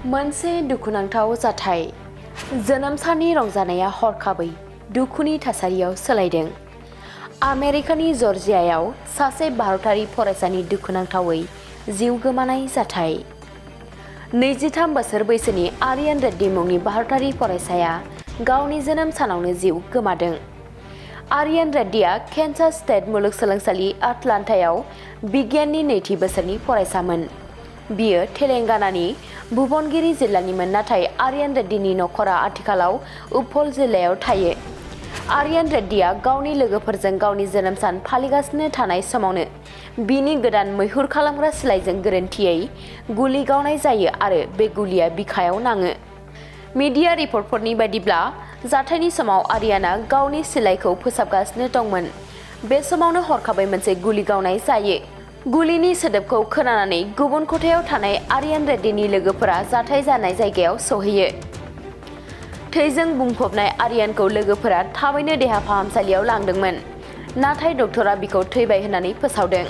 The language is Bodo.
मोनसे दुखुनांथाव जाथाय जोनोम साननि रंजानाया हरखाबै दुखुनि थासारियाव सोलायदों। आमेरिकानि जर्जियायाव सासे भारतारि फरायसानि दुखुनांथावै जिउ गोमानाय जाथाय। 23 बोसोर बैसोनि आर्यन रेड्डी मुंनि भारतारि फरायसाया गावनि जोनोम सानावनो जिउ गोमादों। आर्यन रेड्डीआ केन्सास स्टेट मुलुगसोलोंसालि आटलान्टायाव बिगियाननि नैथि बोसोरनि फरायसामोन। बियो तेलेंगानानि भुबनगिरि जिल्लानिमोन, नाथाय आर्यन रेड्डीनि नखरा आथिखालाव उफल जिल्लायाव थायो। आर्यन रेड्डीआ गावनि लोगोफोरजों गावनि जोनोम सान फालिगासिनो थानाय समावनो बिनि गोदान मैहुर खालामग्रा सिलाइजों गोरोन्थियै गुलि गावनाय जायो आरो बे गुलिया बिखायाव नाङो। मिडिया रिपर्टफोरनि बायदिब्ला जाथायनि समाव आर्यनआ गावनि सिलाइखौ फोसाबगासिनो दंमोन। बे समावनो हरखाबै मोनसे गुलि गावनाय जायो। गुलिनि सोदोबखौ खोनानानै गुबुन खथायाव थानाय आर्यन रेड्डीनि लोगोफोरा जाथाय जानाय जायगायाव सौहैयो। थैजों बुंफबनाय आर्यनखौ लोगोफोरा थाबैनो देहा फाहामसालियाव लांदोंमोन, नाथाय डक्टरा बिखौ थैबाय होननानै फोसावदों।